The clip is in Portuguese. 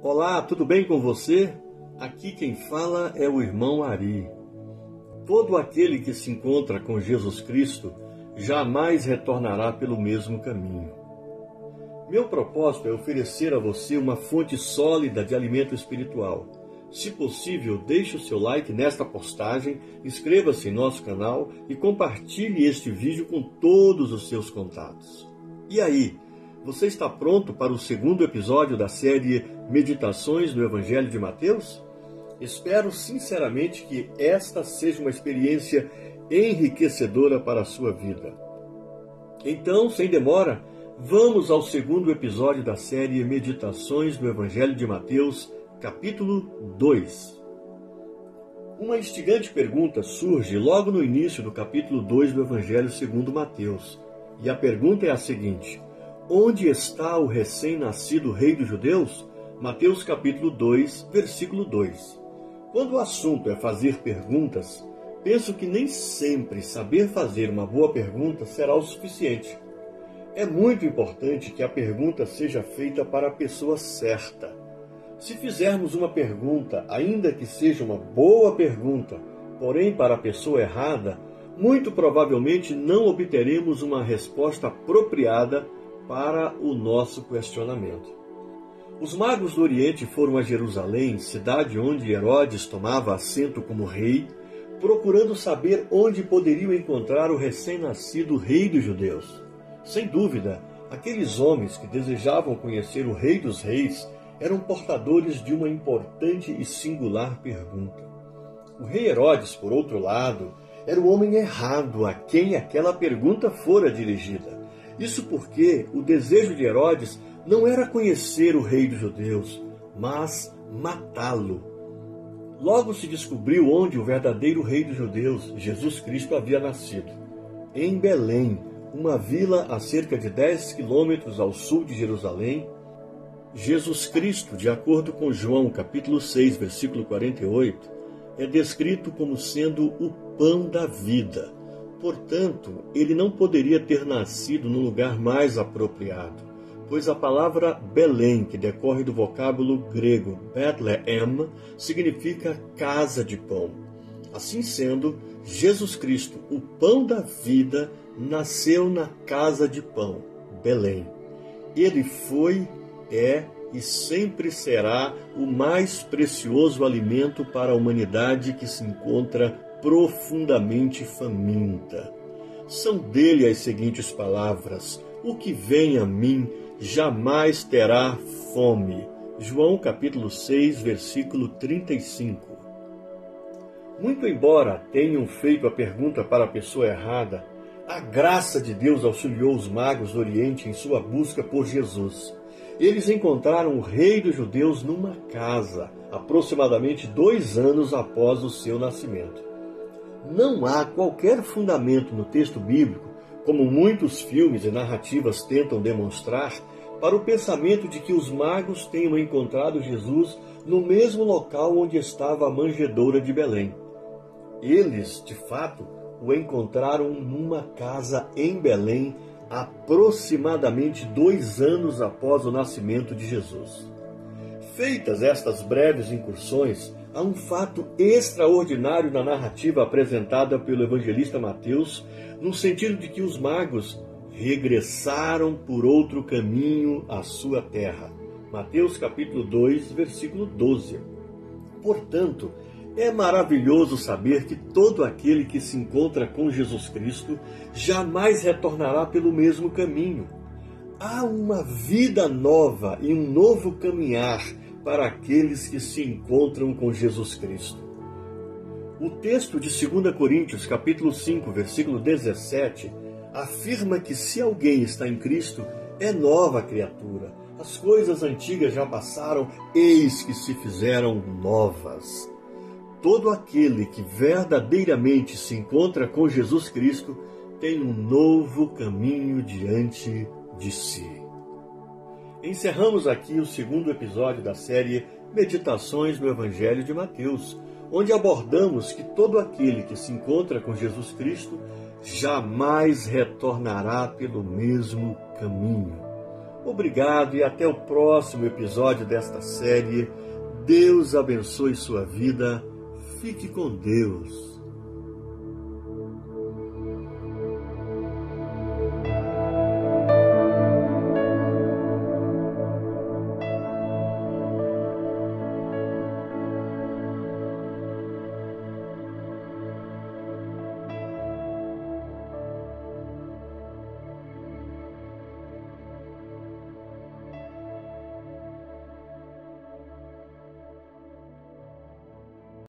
Olá, tudo bem com você? Aqui quem fala é o irmão Ari. Todo aquele que se encontra com Jesus Cristo jamais retornará pelo mesmo caminho. Meu propósito é oferecer a você uma fonte sólida de alimento espiritual. Se possível, deixe o seu like nesta postagem, inscreva-se em nosso canal e compartilhe este vídeo com todos os seus contatos. E aí, você está pronto para o segundo episódio da série Meditações do Evangelho de Mateus? Espero sinceramente que esta seja uma experiência enriquecedora para a sua vida. Então, sem demora, vamos ao segundo episódio da série Meditações do Evangelho de Mateus, capítulo 2. Uma instigante pergunta surge logo no início do capítulo 2 do Evangelho segundo Mateus. E a pergunta é a seguinte: onde está o recém-nascido rei dos judeus? Mateus capítulo 2, versículo 2. Quando o assunto é fazer perguntas, penso que nem sempre saber fazer uma boa pergunta será o suficiente. É muito importante que a pergunta seja feita para a pessoa certa. Se fizermos uma pergunta, ainda que seja uma boa pergunta, porém para a pessoa errada, muito provavelmente não obteremos uma resposta apropriada para o nosso questionamento. Os magos do Oriente foram a Jerusalém, cidade onde Herodes tomava assento como rei, procurando saber onde poderiam encontrar o recém-nascido rei dos judeus. Sem dúvida, aqueles homens que desejavam conhecer o Rei dos Reis eram portadores de uma importante e singular pergunta. O rei Herodes, por outro lado, era o homem errado a quem aquela pergunta fora dirigida. Isso porque o desejo de Herodes não era conhecer o rei dos judeus, mas matá-lo. Logo se descobriu onde o verdadeiro rei dos judeus, Jesus Cristo, havia nascido. Em Belém, uma vila a cerca de 10 quilômetros ao sul de Jerusalém. Jesus Cristo, de acordo com João capítulo 6, versículo 48, é descrito como sendo o pão da vida. Portanto, ele não poderia ter nascido no lugar mais apropriado, pois a palavra Belém, que decorre do vocábulo grego Bethlehem, significa casa de pão. Assim sendo, Jesus Cristo, o pão da vida, nasceu na casa de pão, Belém. Ele foi, é e sempre será o mais precioso alimento para a humanidade que se encontra profundamente faminta. São dele as seguintes palavras: o que vem a mim jamais terá fome. João capítulo 6, versículo 35. Muito embora tenham feito a pergunta para a pessoa errada, a graça de Deus auxiliou os magos do Oriente em sua busca por Jesus. Eles encontraram o rei dos judeus numa casa, aproximadamente 2 anos após o seu nascimento. Não há qualquer fundamento no texto bíblico, como muitos filmes e narrativas tentam demonstrar, para o pensamento de que os magos tenham encontrado Jesus no mesmo local onde estava a manjedoura de Belém. Eles, de fato, o encontraram numa casa em Belém, aproximadamente 2 anos após o nascimento de Jesus. Feitas estas breves incursões, há um fato extraordinário na narrativa apresentada pelo evangelista Mateus, no sentido de que os magos regressaram por outro caminho à sua terra. Mateus capítulo 2, versículo 12. Portanto, é maravilhoso saber que todo aquele que se encontra com Jesus Cristo jamais retornará pelo mesmo caminho. Há uma vida nova e um novo caminhar para aqueles que se encontram com Jesus Cristo. O texto de 2 Coríntios, capítulo 5, versículo 17, afirma que se alguém está em Cristo, é nova criatura. As coisas antigas já passaram, eis que se fizeram novas. Todo aquele que verdadeiramente se encontra com Jesus Cristo tem um novo caminho diante de si. Encerramos aqui o segundo episódio da série Meditações do Evangelho de Mateus, onde abordamos que todo aquele que se encontra com Jesus Cristo jamais retornará pelo mesmo caminho. Obrigado e até o próximo episódio desta série. Deus abençoe sua vida. Fique com Deus.